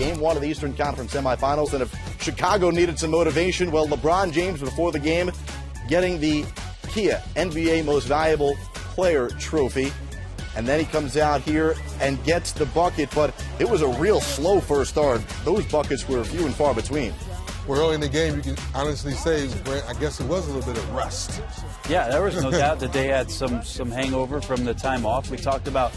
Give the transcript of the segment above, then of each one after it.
Game 1 of the Eastern Conference semifinals. And if Chicago needed some motivation, well, LeBron James, before the game, getting the Kia NBA Most Valuable Player trophy. And then he comes out here and gets the bucket, but it was a real slow first start. Those buckets were few and far between. Well, early in the game, you can honestly say, Brent, I guess it was a little bit of rust. Yeah, there was no doubt that they had some hangover from the time off. We talked about,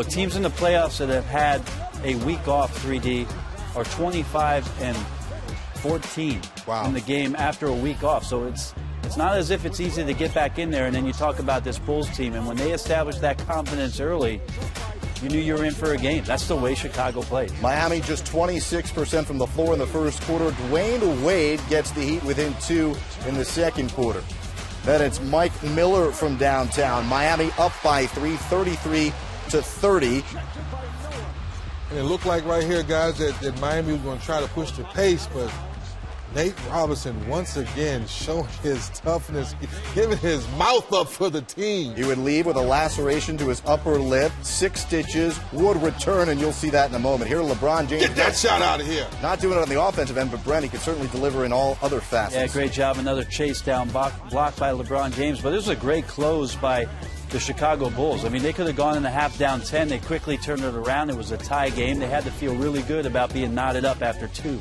teams in the playoffs that have had a week off, 3D, are 25-14 in the game after a week off. So it's not as if it's easy to get back in there. And then you talk about this Bulls team, and when they established that confidence early, you knew you were in for a game. That's the way Chicago plays. Miami just 26% from the floor in the first quarter. Dwayne Wade gets the Heat within 2 in the second quarter. Then it's Mike Miller from downtown. Miami up by 3, 33-30. And it looked like right here, guys, that Miami was going to try to push the pace, but Nate Robinson once again showing his toughness, giving his mouth up for the team. He would leave with a laceration to his upper lip, 6 stitches, would return, and you'll see that in a moment. Here, LeBron James. Get that shot out of here. Not doing it on the offensive end, but Brent, he could certainly deliver in all other facets. Yeah, great job. Another chase down block by LeBron James, but this was a great close by the Chicago Bulls. I mean, they could have gone in the half down 10. They quickly turned it around. It was a tie game. They had to feel really good about being knotted up after 2.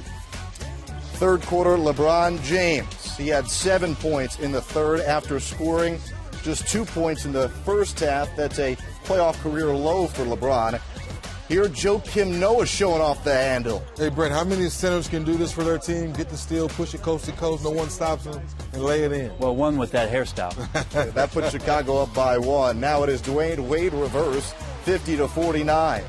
Third quarter, LeBron James. He had 7 points in the third after scoring just 2 points in the first half. That's a playoff career low for LeBron. Here, Joakim Noah showing off the handle. Hey, Brent, how many centers can do this for their team? Get the steal, push it coast to coast, no one stops them, and lay it in. Well, one with that hairstyle. That puts Chicago up by 1. Now it is Dwayne Wade reverse, 50-49.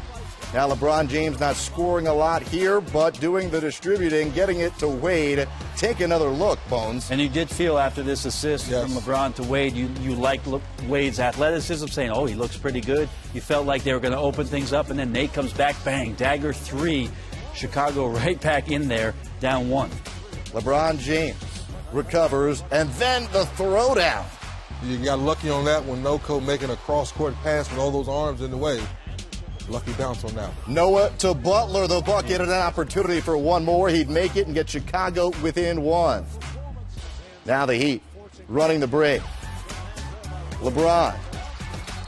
Now LeBron James not scoring a lot here, but doing the distributing, getting it to Wade. Take another look, Bones. And you did feel after this assist from LeBron to Wade, you liked Wade's athleticism, saying, oh, he looks pretty good. You felt like they were going to open things up, and then Nate comes back, bang, dagger 3. Chicago right back in there, down 1. LeBron James recovers, and then the throwdown. You got lucky on that one, Noko making a cross-court pass with all those arms in the way. Lucky bounce on that one. Noah to Butler, the bucket, and an opportunity for one more. He'd make it and get Chicago within 1. Now the Heat running the break. LeBron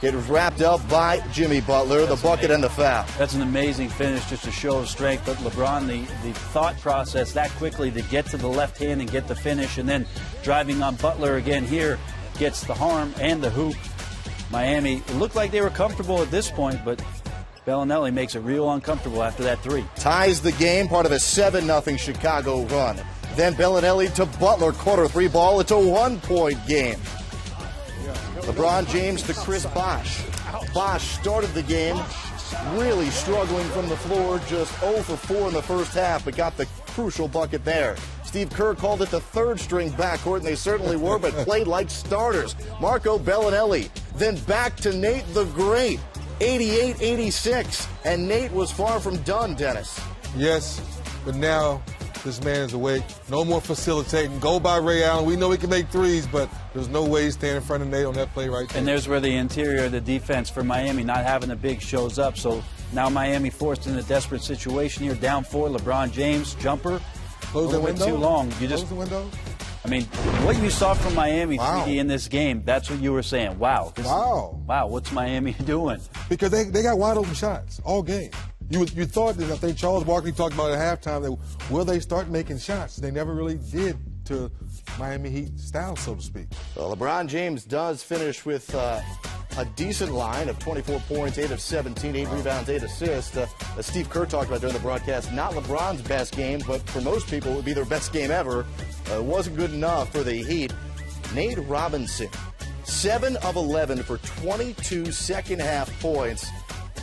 gets wrapped up by Jimmy Butler, the bucket and the foul. That's an amazing finish, just a show of strength. But LeBron, the thought process that quickly to get to the left hand and get the finish, and then driving on Butler again here, gets the harm and the hoop. Miami, it looked like they were comfortable at this point, but Bellinelli makes it real uncomfortable after that 3. Ties the game, part of a 7-0 Chicago run. Then Bellinelli to Butler, quarter 3 ball. It's a 1-point game. LeBron James to Chris Bosh. Bosh started the game really struggling from the floor, just 0 for 4 in the first half, but got the crucial bucket there. Steve Kerr called it the third-string backcourt, and they certainly were, but played like starters. Marco Bellinelli, then back to Nate the Great. 88-86, and Nate was far from done, Dennis. Yes, but now this man is awake. No more facilitating. Go by Ray Allen. We know he can make threes, but there's no way he's standing in front of Nate on that play right there. And there's where the interior of the defense for Miami not having a big shows up. So now Miami forced in a desperate situation here, down 4. LeBron James, jumper. Close the window. Too long. Close the window. I mean, what you saw from Miami 3D in this game, that's what you were saying. Wow. Wow, what's Miami doing? Because they got wide open shots all game. You thought that, I think Charles Barkley talked about at halftime, that will they start making shots? They never really did to Miami Heat style, so to speak. Well, LeBron James does finish with a decent line of 24 points, 8 of 17, 8 rebounds, 8 assists. As Steve Kerr talked about during the broadcast, not LeBron's best game, but for most people it would be their best game ever. It wasn't good enough for the Heat. Nate Robinson, 7 of 11 for 22 second-half points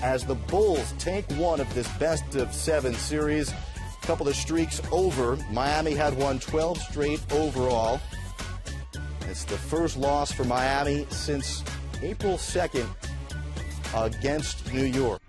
as the Bulls take one of this best-of-7 series. A couple of streaks over. Miami had won 12 straight overall. It's the first loss for Miami since April 2nd against New York.